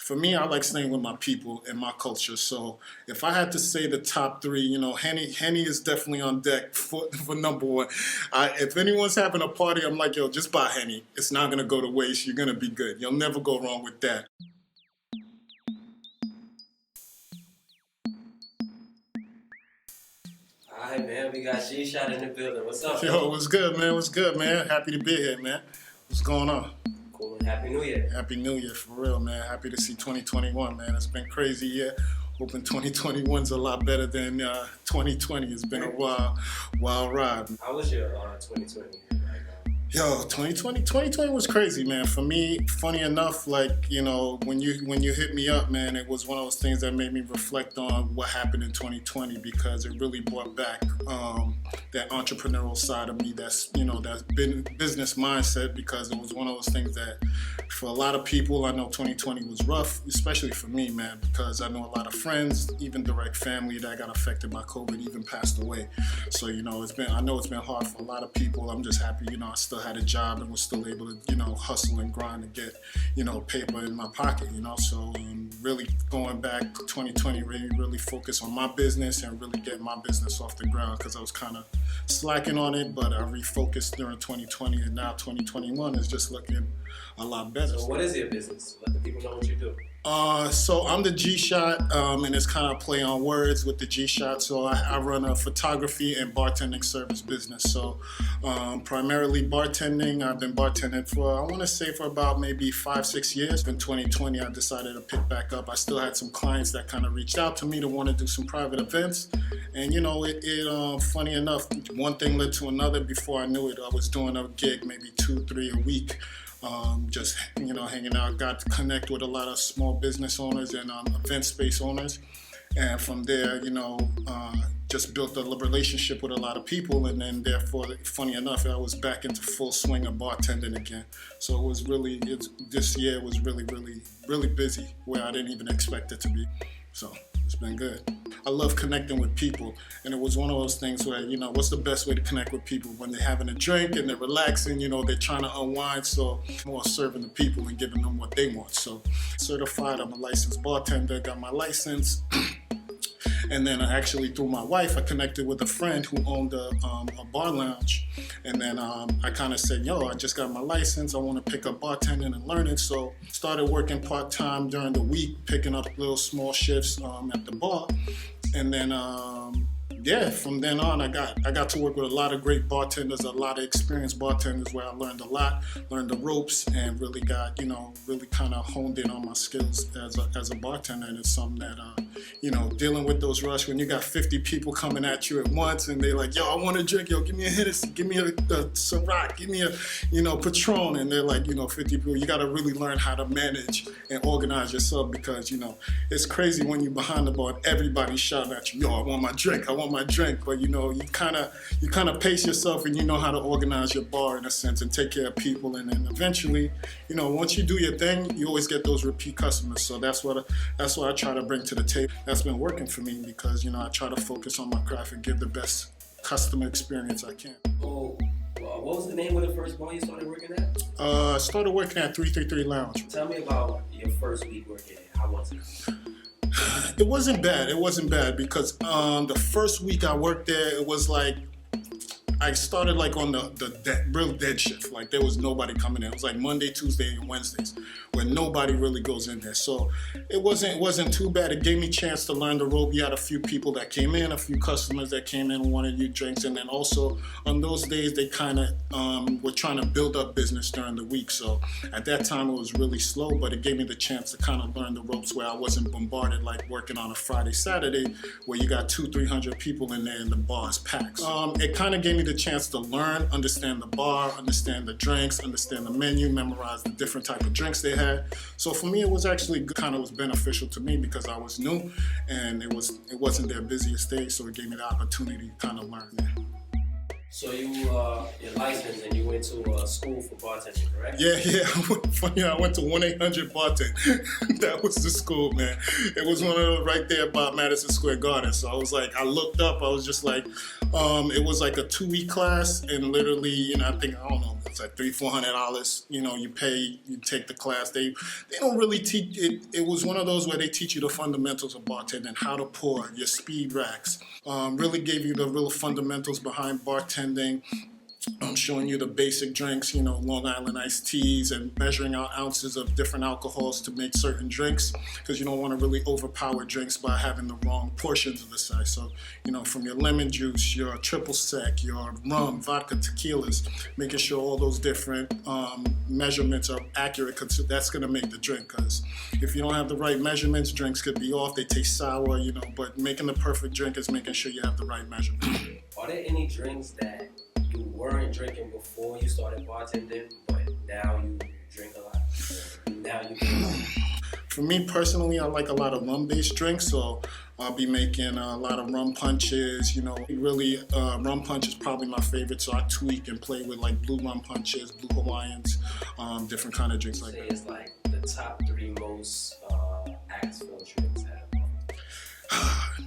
For me, I like staying with my people and my culture. So if I had to say the top three, Henny is definitely on deck for number one. If anyone's having a party, I'm like, yo, just buy Henny. It's not gonna go to waste. You're gonna be good. You'll never go wrong with that. All right, man. We got G-Shot in the building. What's up? Yo, what's good, man? What's good, man? Happy to be here, man. What's going on? Cool. Happy New Year. Happy New Year, for real, man. Happy to see 2021, man. It's been crazy year. Hoping 2021's a lot better than 2020. It's been a wild ride. How was your 2020? Yo, 2020 was crazy, man. For me, funny enough, when you hit me up, man, it was one of those things that made me reflect on what happened in 2020 because it really brought back that entrepreneurial side of me. That's that business mindset, because it was one of those things that for a lot of people, I know 2020 was rough, especially for me, man, because I know a lot of friends, even direct family that got affected by COVID, even passed away. So I know it's been hard for a lot of people. I'm just happy, I still had a job and was still able to, hustle and grind and get, paper in my pocket, So really going back to 2020, really focus on my business and really get my business off the ground, because I was kind of slacking on it, but I refocused during 2020, and now 2021 is just looking a lot better. So what is your business? Let the people know what you do. So I'm the G-Shot, and it's kind of play on words with the G-Shot. So I run a photography and bartending service business. So primarily bartending. I've been bartending for about maybe 5-6 years. In 2020, I decided to pick back up. I still had some clients that kind of reached out to me to want to do some private events. And funny enough, one thing led to another. Before I knew it, I was doing a gig, maybe 2-3 a week. Just hanging out, got to connect with a lot of small business owners and event space owners, and from there just built a relationship with a lot of people, and then therefore, funny enough, I was back into full swing of bartending again. So it was this year was really busy, where I didn't even expect it to be. So it's been good. I love connecting with people, and it was one of those things where, what's the best way to connect with people? When they're having a drink and they're relaxing, they're trying to unwind, so more serving the people and giving them what they want. So certified, I'm a licensed bartender, got my license. And then actually through my wife, I connected with a friend who owned a bar lounge. And then I kind of said, yo, I just got my license. I want to pick up bartending and learning. So started working part-time during the week, picking up little small shifts at the bar. And then, from then on, I got to work with a lot of great bartenders, a lot of experienced bartenders, where I learned a lot, learned the ropes, and really got, really kind of honed in on my skills as a bartender. And it's something that, dealing with those rush when you got 50 people coming at you at once, and they're like, yo, I want a drink, yo, give me a Hennessy, give me a Ciroc, give me a, Patron, and they're like, 50 people. You got to really learn how to manage and organize yourself, because, it's crazy when you're behind the bar and everybody's shouting at you, yo, I want my drink, but you kind of pace yourself, and you know how to organize your bar in a sense and take care of people, and then eventually, once you do your thing, you always get those repeat customers. So that's what I try to bring to the table. That's been working for me, because I try to focus on my craft and give the best customer experience I can. Oh, what was the name of the first bar you started working at? I started working at 333 Lounge. Tell me about your first week working there. How was it? It wasn't bad because the first week I worked there, it was like I started on the real dead shift. Like there was nobody coming in. It was like Monday, Tuesday, and Wednesdays where nobody really goes in there. So it wasn't too bad. It gave me a chance to learn the rope. You had a few people that came in, a few customers that came in and wanted you drinks, and then also on those days they kind of were trying to build up business during the week. So at that time it was really slow, but it gave me the chance to kind of learn the ropes where I wasn't bombarded like working on a Friday, Saturday where you got 200-300 people in there and the bar is packed. It kind of gave me the chance to learn, understand the bar, understand the drinks, understand the menu, memorize the different type of drinks they had. So for me, it was actually kind of was beneficial to me because I was new and it wasn't their busiest day, so it gave me the opportunity to kind of learn. Yeah. So you're licensed and you went to school for bartending, correct? Yeah. I went to 1-800 Bartend. That was the school, man. It was one of those right there by Madison Square Garden. So I was like, I looked up, I was just like, It was like a 2-week class, and literally, I don't know, it's like $300-400. You pay, you take the class. They don't really teach it. It was one of those where they teach you the fundamentals of bartending, how to pour, your speed racks. Really gave you the real fundamentals behind bartending. I'm showing you the basic drinks, Long Island iced teas, and measuring out ounces of different alcohols to make certain drinks, because you don't want to really overpower drinks by having the wrong portions of the size. So, from your lemon juice, your triple sec, your rum, vodka, tequilas, making sure all those different measurements are accurate, because that's going to make the drink. Because if you don't have the right measurements, drinks could be off, they taste sour, but making the perfect drink is making sure you have the right measurements. Are there any drinks that you weren't drinking before you started bartending, but now you drink a lot? Now you drink a lot? For me personally, I like a lot of rum-based drinks, so I'll be making a lot of rum punches. Really, rum punch is probably my favorite, so I tweak and play with like blue rum punches, blue Hawaiians, different kind of drinks like that. It's like the top 3 most asked for drinks have.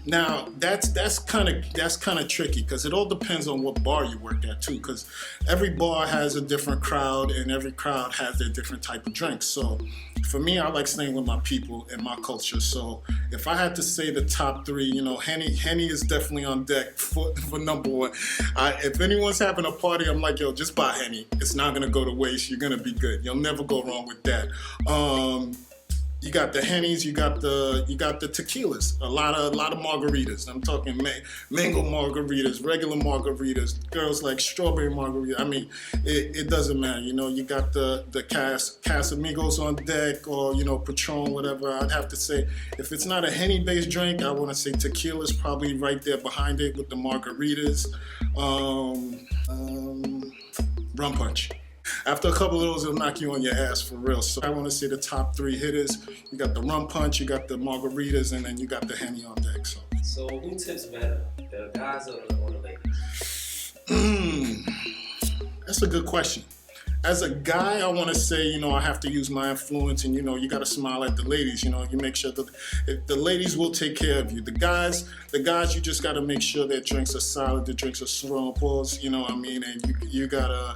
Now that's kind of tricky, because it all depends on what bar you work at too, because every bar has a different crowd and every crowd has their different type of drinks. So for me, I like staying with my people and my culture. So if I had to say the top 3, Henny is definitely on deck for number 1. If anyone's having a party, I'm like, yo, just buy Henny. It's not gonna go to waste. You're gonna be good. You'll never go wrong with that. You got the Hennies, you got the tequilas, a lot of margaritas. I'm talking mango margaritas, regular margaritas. Girls like strawberry margarita. I mean, it doesn't matter. You got the Casamigos on deck, or Patron, whatever. I'd have to say, if it's not a Henny-based drink, I want to say tequila's probably right there behind it with the margaritas. Rum punch. After a couple of those, it'll knock you on your ass for real. So I want to say the top 3 hitters. You got the rum punch, you got the margaritas, and then you got the Henny on deck. So who tips better, the guys or the ladies? That's a good question. As a guy, I want to say, I have to use my influence, and you got to smile at the ladies. You make sure that the ladies will take care of you. The guys, you just got to make sure their drinks are solid, the drinks are strong pours. And you gotta.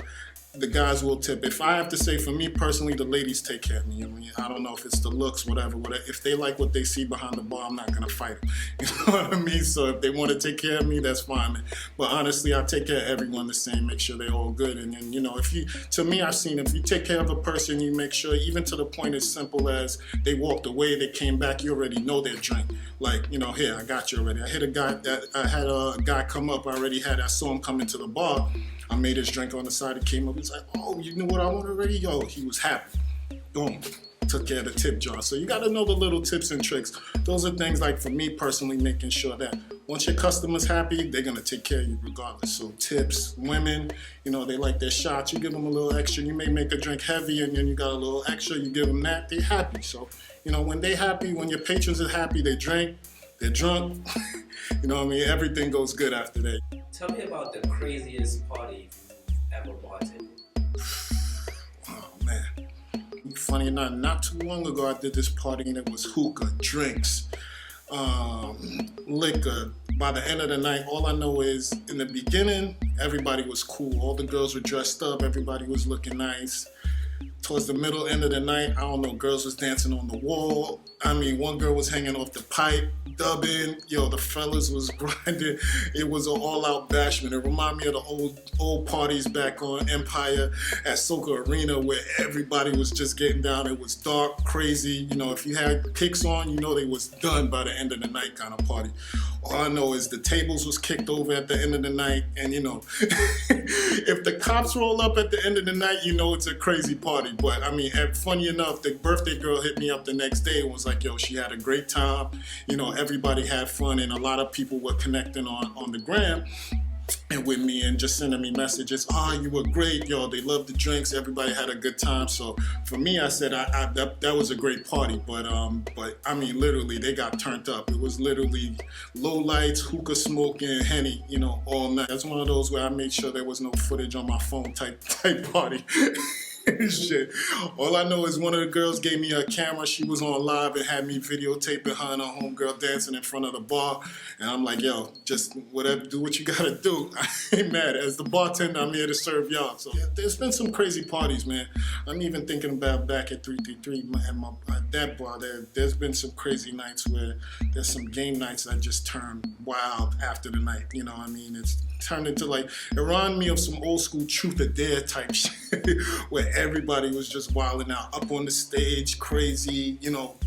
The guys will tip. If I have to say, for me personally, the ladies take care of me. I don't know if it's the looks, whatever. If they like what they see behind the bar, I'm not gonna fight them. You know what I mean? So if they want to take care of me, that's fine. But honestly, I take care of everyone the same. Make sure they're all good. And then I've seen, if you take care of a person, you make sure, even to the point as simple as they walked away, they came back, you already know their drink. Like, here, I got you already. I had a guy come up. I saw him come into the bar. I made his drink on the side. He came up. He's like, "Oh, you knew what I want already?" Yo, he was happy. Boom. Took care of the tip jar. So you got to know the little tips and tricks. Those are things, like, for me personally, making sure that once your customer's happy, they're going to take care of you regardless. So tips, women, they like their shots. You give them a little extra. You may make a drink heavy, and then you got a little extra. You give them that. They're happy. So, when they're happy, when your patrons are happy, they drink. They're drunk. Everything goes good after that. Tell me about the craziest party you've ever bartended. Oh, man. Funny enough, not too long ago, I did this party, and it was hookah, drinks, liquor. By the end of the night, all I know is, in the beginning, everybody was cool. All the girls were dressed up. Everybody was looking nice. Towards the middle end of the night, I don't know, girls was dancing on the wall. One girl was hanging off the pipe, dubbing. Yo, the fellas was grinding. It was an all-out bashment. It reminded me of the old parties back on Empire at Soca Arena, where everybody was just getting down. It was dark, crazy. If you had kicks on, they was done by the end of the night kind of party. All I know is the tables was kicked over at the end of the night, and if the cops roll up at the end of the night, it's a crazy party. But funny enough, the birthday girl hit me up the next day and was like, yo, she had a great time. Everybody had fun, and a lot of people were connecting on the gram and with me and just sending me messages. You were great, yo. They loved the drinks. Everybody had a good time. So for me, I said that was a great party. But literally, they got turned up. It was literally low lights, hookah smoking, Henny, all night. That's one of those where I made sure there was no footage on my phone type party. Shit. All I know is one of the girls gave me a camera. She was on live and had me videotaping her and her homegirl dancing in front of the bar. And I'm like, yo, just whatever, do what you gotta do. I ain't mad. As the bartender, I'm here to serve y'all. So yeah, there's been some crazy parties, man. I'm even thinking about back at 333 at that bar. There's been some crazy nights where there's some game nights that just turn wild after the night. You know what I mean? It's turned into like, it reminded me of some old school Truth or Dare type shit where everybody was just wilding out up on the stage, crazy, you know,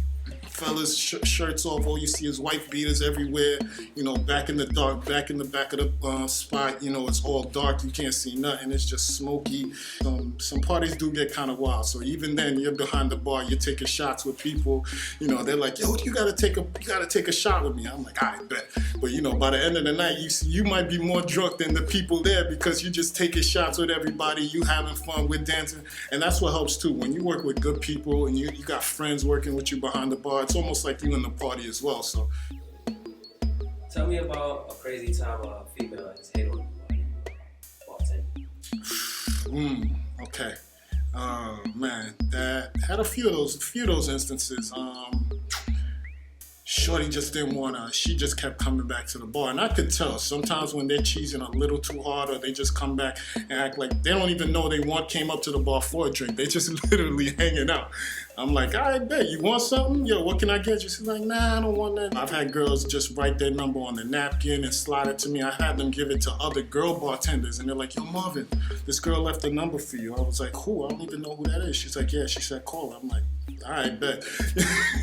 fellas shirts off, all you see is white beaters everywhere, you know, back in the dark, back in the back of the spot, you know, it's all dark, you can't see nothing, it's just smoky. Some parties do get kind of wild, so even then you're behind the bar, you're taking shots with people, you know, they're like, yo, you gotta take a shot with me. I'm like, I bet. But you know, by the end of the night, you might be more drunk than the people there because you just taking shots with everybody, you having fun, we're dancing, and that's what helps too. When you work with good people and you got friends working with you behind the bar, it's almost like you in the party as well. So, tell me about a crazy time a female has hit on you while bartending. Okay. Man, that had a few of those instances. Shorty just didn't wanna, she just kept coming back to the bar. And I could tell sometimes when they're cheesing a little too hard or they just come back and act like they don't even know came up to the bar for a drink. They just literally hanging out. I'm like, I bet, you want something? Yo, what can I get you? She's like, nah, I don't want that. I've had girls just write their number on the napkin and slide it to me. I had them give it to other girl bartenders and they're like, yo, Marvin, this girl left a number for you. I was like, who? I don't even know who that is. She's like, yeah, she said call her. I'm like, all right, bet.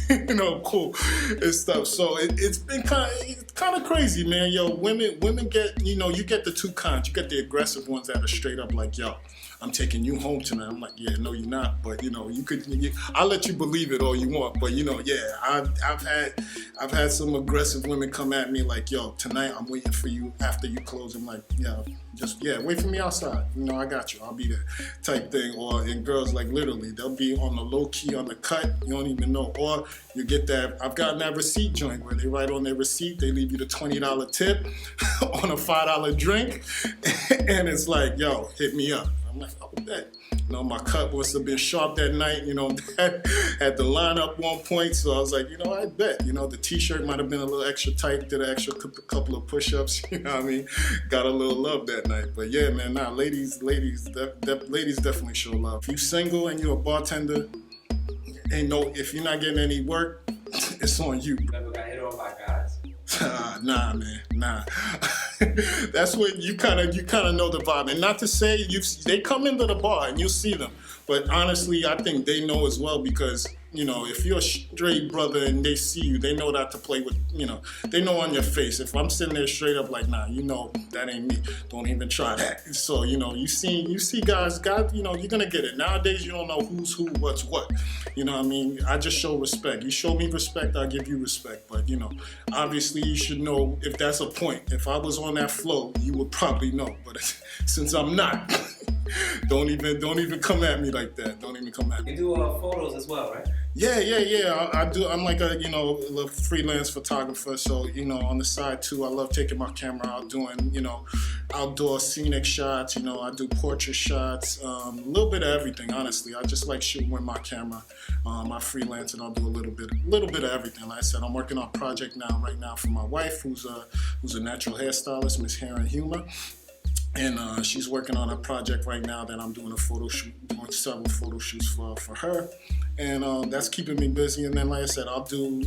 You know, cool and stuff. So it's been kind of crazy, man. Yo, women get, you know, you get the two kinds. You get the aggressive ones that are straight up like, yo, I'm taking you home tonight. I'm like, yeah, no, you're not. But you know, I'll let you believe it all you want. But you know, yeah, I've had some aggressive women come at me like, yo, tonight I'm waiting for you after you close. I'm like, yeah, wait for me outside. You know, I got you. I'll be there, type thing. Or and girls like literally, they'll be on the low key on the cut. You don't even know. Or you get that. I've gotten that receipt joint where they write on their receipt, they leave you the $20 tip on a $5 drink, and it's like, yo, hit me up. I'm like, oh, that. You know, my cut must have been sharp that night, you know, had the line up one point, so I was like, you know, I bet. You know, the t-shirt might have been a little extra tight, did an extra couple of push-ups, you know what I mean? Got a little love that night. But yeah, man, ladies definitely show love. If you single and you're a bartender, if you're not getting any work, it's on you. You ever got hit on by guys? Nah, man, nah. That's what you kind of know the vibe, and not to say they come into the bar and you'll see them, but honestly, I think they know as well because you know if you're a straight brother and they see you, they know not to play with. You know, they know on your face. If I'm sitting there straight up like, nah, you know that ain't me. Don't even try that. So you know, you see guys, you know, you're gonna get it. Nowadays, you don't know who's who, what's what. You know what I mean? I just show respect. You show me respect, I give you respect. But you know, obviously, you should know if that's a point. If I was on that flow, you would probably know. But since I'm not, don't even come at me like that. Don't even come at me. You do photos as well, right? Yeah. I do. I'm like a freelance photographer. So you know, on the side too, I love taking my camera out, doing outdoor scenic shots. You know, I do portrait shots, a little bit of everything. Honestly, I just like shooting with my camera. I freelance and I'll do a little bit of everything. Like I said, I'm working on a project right now for my wife, who's a natural hairstylist, Miss Hair and Humor. And she's working on a project right now that I'm doing doing several photo shoots for her. And that's keeping me busy. And then, like I said, I'll do,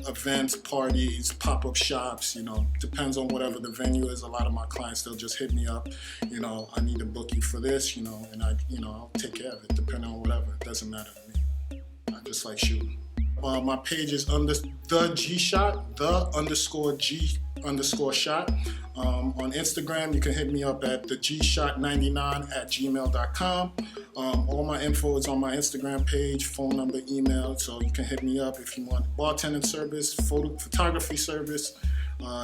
events, parties, pop-up shops, depends on whatever the venue is. A lot of my clients, they'll just hit me up, I need to book you for this, and I'll take care of it, depending on whatever. It doesn't matter to me. I just like shooting. My page is the G Shot, _G_shot. On Instagram, you can hit me up at the gshot99@gmail.com. All my info is on my Instagram page, phone number, email, so you can hit me up if you want bartending service, photography service,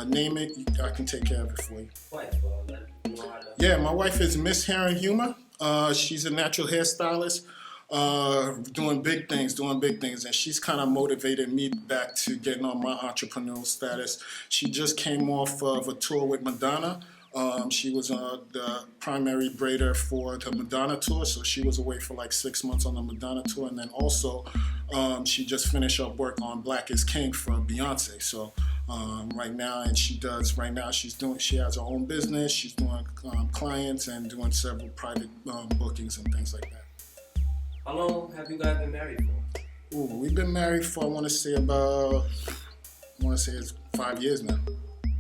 name it, I can take care of it for you. Yeah, my wife is Miss Hair and Humor. She's a natural hairstylist. Doing big things, and she's kind of motivated me back to getting on my entrepreneurial status. She just came off of a tour with Madonna, She was the primary braider for the Madonna tour, so she was away for like 6 months on the Madonna tour, and then also she just finished up work on Black is King for Beyonce. So right now, and she has her own business. She's doing clients and doing several private bookings and things like that. How long have you guys been married for? Ooh, we've been married for I want to say it's 5 years now.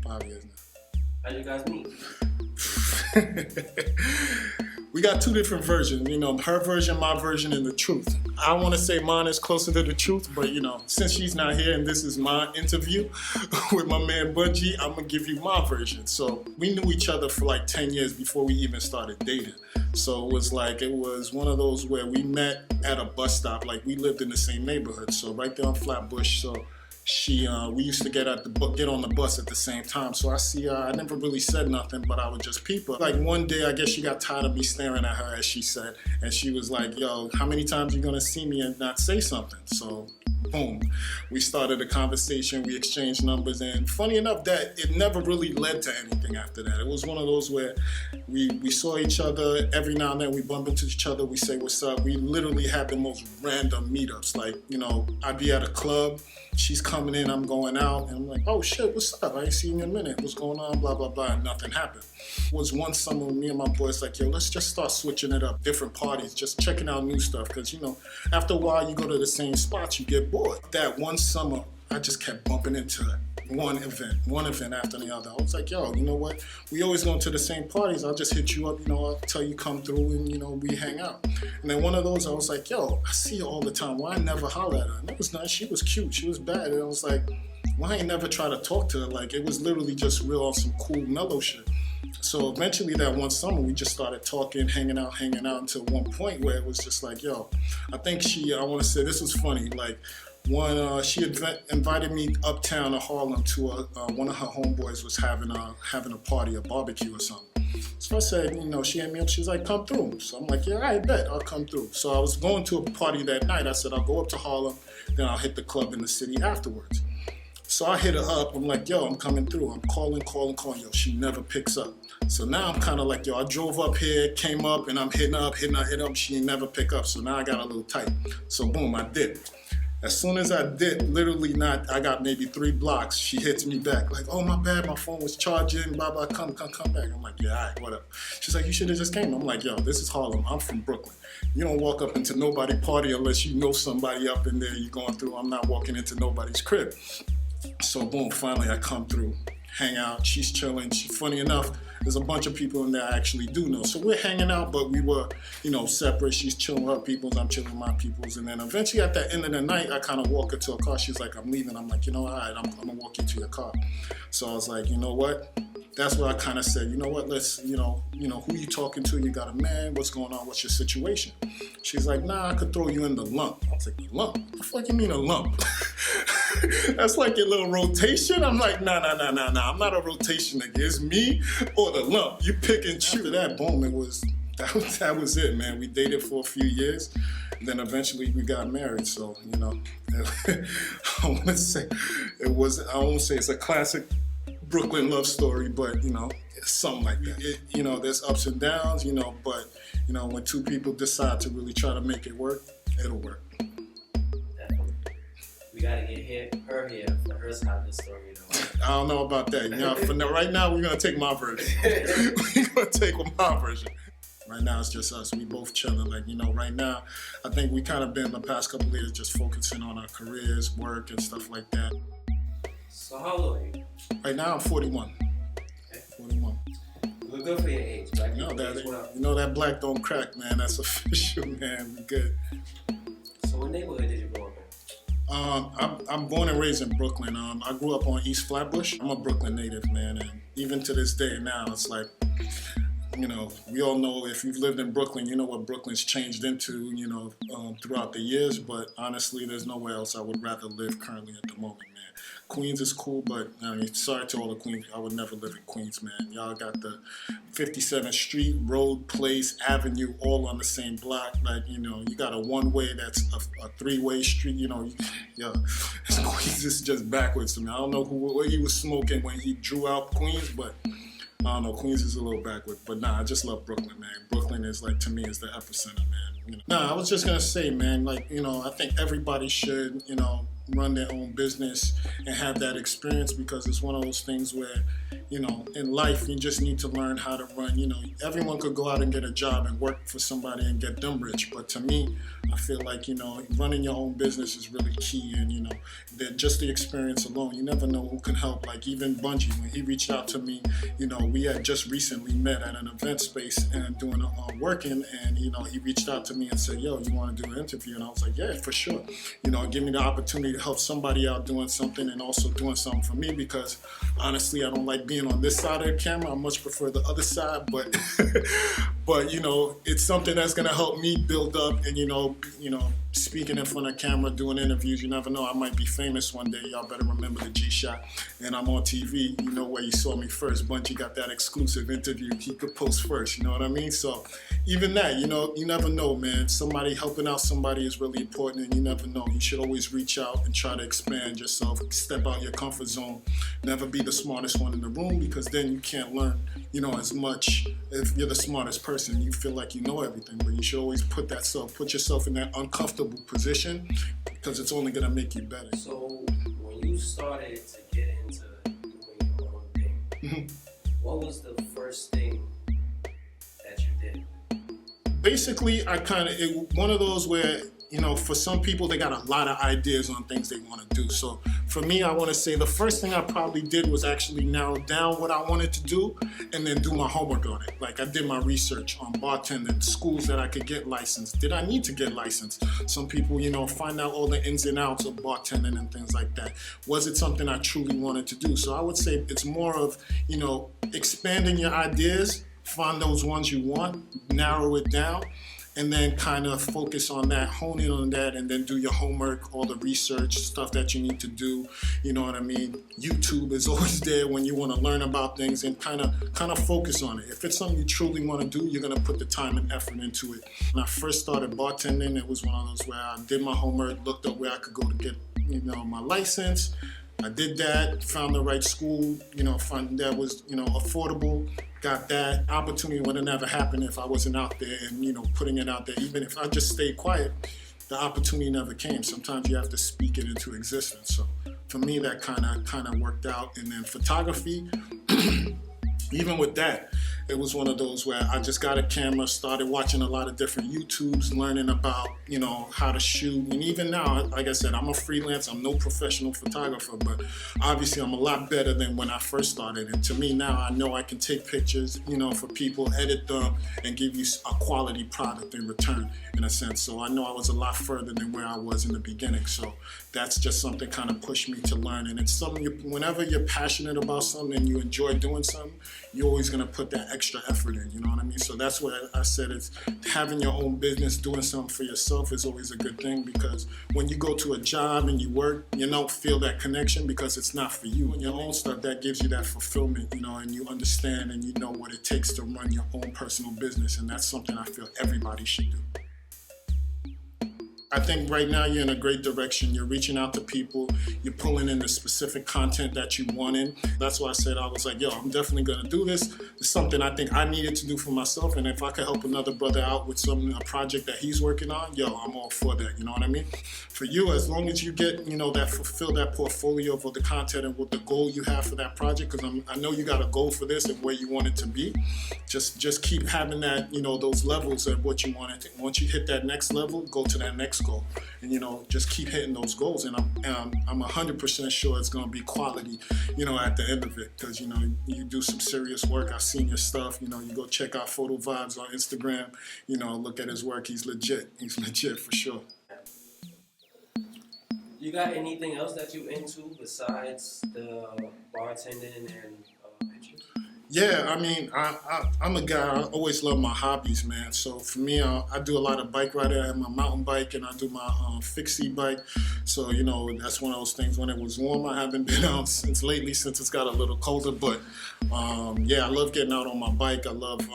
5 years now. How did you guys meet? We got two different versions, her version, my version, and the truth. I want to say mine is closer to the truth, but since she's not here and this is my interview with my man Bunji, I'm gonna give you my version. So we knew each other for like 10 years before we even started dating. So it was one of those where we met at a bus stop, like we lived in the same neighborhood, so right there on Flatbush. So we used to get on the bus at the same time. So I see her, I never really said nothing, but I would just peep her. Like one day, I guess she got tired of me staring at her, as she said, and she was like, yo, how many times you gonna see me and not say something? So boom, we started a conversation, we exchanged numbers, and funny enough that it never really led to anything after that. It was one of those where we saw each other every now and then, we bump into each other, we say what's up. We literally had the most random meetups. Like, I'd be at a club, she's coming in, I'm going out, and I'm like, oh shit, what's up? I ain't seen you in a minute. What's going on? Blah, blah, blah, and nothing happened. It was one summer, me and my boys like, yo, let's just start switching it up, different parties, just checking out new stuff, because, after a while, you go to the same spots, you get bored. That one summer, I just kept bumping into one event after the other. I was like, yo, you know what? We always go to the same parties. I'll just hit you up, I'll tell you come through and, we hang out. And then one of those, I was like, yo, I see her all the time. Why I never holler at her? And it was nice. She was cute. She was bad. And I was like, why I never try to talk to her? Like, it was literally just real on some cool, mellow shit. So eventually that one summer, we just started talking, hanging out until one point where it was just like, yo, I think I want to say, this was funny, like, she invited me uptown to Harlem to one of her homeboys was having a party, a barbecue or something. So I said, she hit me up, she's like, come through. So I'm like, yeah, I bet, I'll come through. So I was going to a party that night. I said, I'll go up to Harlem, then I'll hit the club in the city afterwards. So I hit her up, I'm like, yo, I'm coming through. I'm calling, yo, she never picks up. So now I'm kind of like, yo, I drove up here, came up, and I'm hitting up, she never pick up. So now I got a little tight. So boom, I did. As soon as I did, I got maybe 3 blocks, she hits me back, like, oh, my bad, my phone was charging, blah, blah, come back. I'm like, yeah, all right, whatever. She's like, you should have just came. I'm like, yo, this is Harlem, I'm from Brooklyn. You don't walk up into nobody's party unless you know somebody up in there you're going through. I'm not walking into nobody's crib. So boom, finally I come through, hang out, she's chilling. Funny enough, there's a bunch of people in there I actually do know. So we're hanging out, but we were, separate. She's chilling with her peoples, I'm chilling with my peoples. And then eventually at the end of the night, I kind of walk her to a car. She's like, I'm leaving. I'm like, all right, I'm gonna walk you to your car. So I was like, you know what? That's what I kind of said, you know what, let's, who you talking to? You got a man? What's going on? What's your situation? She's like, nah, I could throw you in the lump. I was like, lump? What the fuck you mean a lump? That's like your little rotation? I'm like, nah, I'm not a rotation nigga. It's me or the lump. You pick and choose. After that, boom, that was it, man. We dated for a few years. And then eventually we got married. So, I won't say it's a classic Brooklyn love story, but it's something like that. There's ups and downs, but when two people decide to really try to make it work, it'll work. Definitely. We gotta get her here for her side of the story, though. I don't know about that. For now, right now, we're gonna take my version. We're gonna take my version. Right now, it's just us. We both chilling. Like, right now, I think we kind of been the past couple of years just focusing on our careers, work, and stuff like that. So how old are you? Right now, I'm 41. Okay. 41. You look good for your age. Black that black don't crack, man. That's official, man. We good. So what neighborhood did you grow up in? I'm born and raised in Brooklyn. I grew up on East Flatbush. I'm a Brooklyn native, man, and even to this day now, it's like, we all know if you've lived in Brooklyn, you know what Brooklyn's changed into, throughout the years. But honestly, there's nowhere else I would rather live currently at the moment, man. Queens is cool, but sorry to all the Queens. I would never live in Queens, man. Y'all got the 57th Street, Road, Place, Avenue, all on the same block. Like, you got a one-way that's a three-way street. Queens is just backwards to me. I don't know what he was smoking when he drew out Queens, but I don't know, Queens is a little backward, but nah, I just love Brooklyn, man. Brooklyn is like, to me, is the epicenter, man. Nah, I was just gonna say, man, like, I think everybody should, run their own business and have that experience, because it's one of those things where, in life, you just need to learn how to run. Everyone could go out and get a job and work for somebody and get them rich. But to me, I feel like, running your own business is really key. And, that just the experience alone, you never know who can help. Like even Bunji, when he reached out to me, we had just recently met at an event space and doing working. And, he reached out to me and said, yo, you want to do an interview? And I was like, yeah, for sure. Give me the opportunity to help somebody out doing something and also doing something for me, because honestly, I don't like being on this side of the camera. I much prefer the other side, but but it's something that's gonna help me build up. And speaking in front of camera, doing interviews, you never know, I might be famous one day. Y'all better remember the G-Shot. And I'm on TV, where you saw me first. Bunji got that exclusive interview. He could post first, you know what I mean? So even that, you never know, man. Somebody helping out somebody is really important, and you never know. You should always reach out and try to expand yourself, step out your comfort zone. Never be the smartest one in the room, because then you can't learn, as much. If you're the smartest person, you feel like you know everything, but you should always put yourself in that uncomfortable position, because it's only gonna make you better. So when you started to get into doing your own thing, what was the first thing that you did? Basically, one of those where, for some people, they got a lot of ideas on things they want to do. So for me, I want to say the first thing I probably did was actually narrow down what I wanted to do and then do my homework on it. Like I did my research on bartending, schools that I could get licensed. Did I need to get licensed? Some people, find out all the ins and outs of bartending and things like that. Was it something I truly wanted to do? So I would say it's more of, expanding your ideas, find those ones you want, narrow it down, and then kind of focus on that, hone in on that, and then do your homework, all the research, stuff that you need to do. You know what I mean? YouTube is always there when you want to learn about things, and kind of focus on it. If it's something you truly want to do, you're going to put the time and effort into it. When I first started bartending, it was one of those where I did my homework, looked up where I could go to get, my license. I did that, found the right school, found that was, affordable. Got that. Opportunity would have never happened if I wasn't out there and, putting it out there. Even if I just stayed quiet, the opportunity never came. Sometimes you have to speak it into existence. So for me, that kind of worked out. And then photography, even with that, it was one of those where I just got a camera, started watching a lot of different YouTubes, learning about, how to shoot. And even now, like I said, I'm a freelance. I'm no professional photographer, but obviously I'm a lot better than when I first started. And to me now, I know I can take pictures, for people, edit them, and give you a quality product in return, in a sense. So I know I was a lot further than where I was in the beginning. So that's just something kind of pushed me to learn. And it's something, whenever you're passionate about something and you enjoy doing something, you're always going to put that extra effort in, you know what I mean? So that's what I said, is having your own business, doing something for yourself is always a good thing, because when you go to a job and you work, you don't feel that connection because it's not for you. And your own stuff, that gives you that fulfillment, and you understand and you know what it takes to run your own personal business. And that's something I feel everybody should do. I think right now you're in a great direction. You're reaching out to people. You're pulling in the specific content that you want in. That's why I said, I was like, yo, I'm definitely going to do this. It's something I think I needed to do for myself. And if I could help another brother out with a project that he's working on, yo, I'm all for that. You know what I mean? For you, as long as you get, fulfill that portfolio for the content and what the goal you have for that project, because I know you got a goal for this and where you want it to be. Just keep having that, those levels of what you want it to. Once you hit that next level, go to that next goal, and just keep hitting those goals. And I'm 100% sure it's going to be quality, at the end of it, because you do some serious work. I've seen your stuff. You go check out Photo Vybz on Instagram. Look at his work. He's legit for sure. You got anything else that you into besides the bartending and pictures? Yeah, I mean, I'm a guy, I always love my hobbies, man. So for me, I do a lot of bike riding. I have my mountain bike and I do my fixie bike. So, that's one of those things. When it was warm, I haven't been out since it's got a little colder. But yeah, I love getting out on my bike. I love,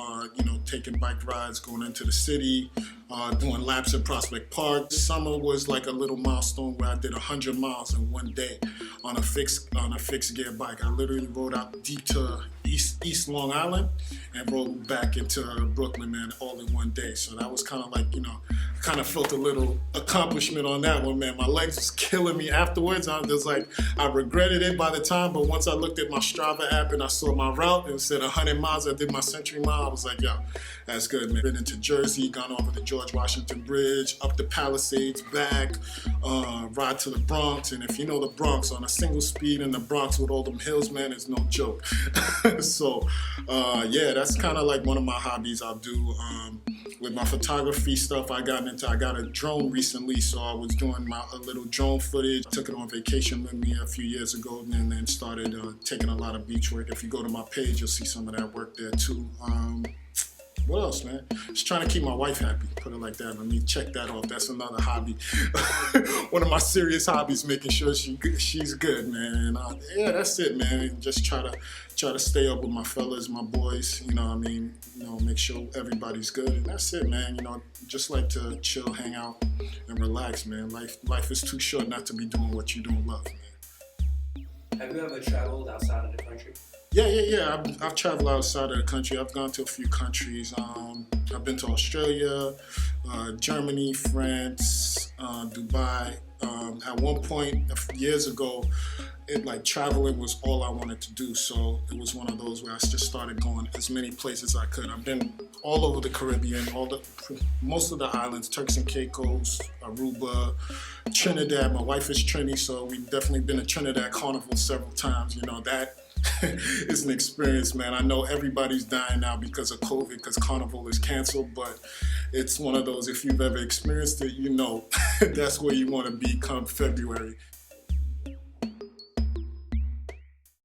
taking bike rides, going into the city, doing laps at Prospect Park. Summer was like a little milestone where I did 100 miles in one day on a fixed gear bike. I literally rode out deep to East Long Island and rode back into Brooklyn, man, all in one day. So that was kind of like, kind of felt a little accomplishment on that one, man. My legs was killing me afterwards. I was like, I regretted it by the time, but once I looked at my Strava app and I saw my route and it said 100 miles, I did my century mile. I was like, yo, that's good, man. Been into Jersey, gone over the George Washington Bridge, up the Palisades, back, ride to the Bronx. And if you know the Bronx, on a single speed in the Bronx with all them hills, man, it's no joke. So, yeah, that's kind of like one of my hobbies I'll do. With my photography stuff, I got a drone recently, so I was doing a little drone footage. I took it on vacation with me a few years ago, and then started taking a lot of beach work. If you go to my page, you'll see some of that work there too. What else, man? Just trying to keep my wife happy, put it like that. Let me check that off. That's another hobby. One of my serious hobbies, making sure she's good, man. And yeah, that's it, man. And just try to stay up with my fellas, my boys. Make sure everybody's good, and that's it, man. Just like to chill, hang out, and relax, man. Life is too short not to be doing what you don't love, man. Have you ever traveled outside of the country? Yeah. I've traveled outside of the country. I've gone to a few countries. I've been to Australia, Germany, France, Dubai. At one point, years ago, traveling was all I wanted to do. So it was one of those where I just started going as many places as I could. I've been all over the Caribbean, most of the islands, Turks and Caicos, Aruba, Trinidad. My wife is Trini, so we've definitely been to Trinidad Carnival several times. That it's an experience, man. I know everybody's dying now because of COVID, because Carnival is canceled, but it's one of those, if you've ever experienced it, that's where you want to be come February.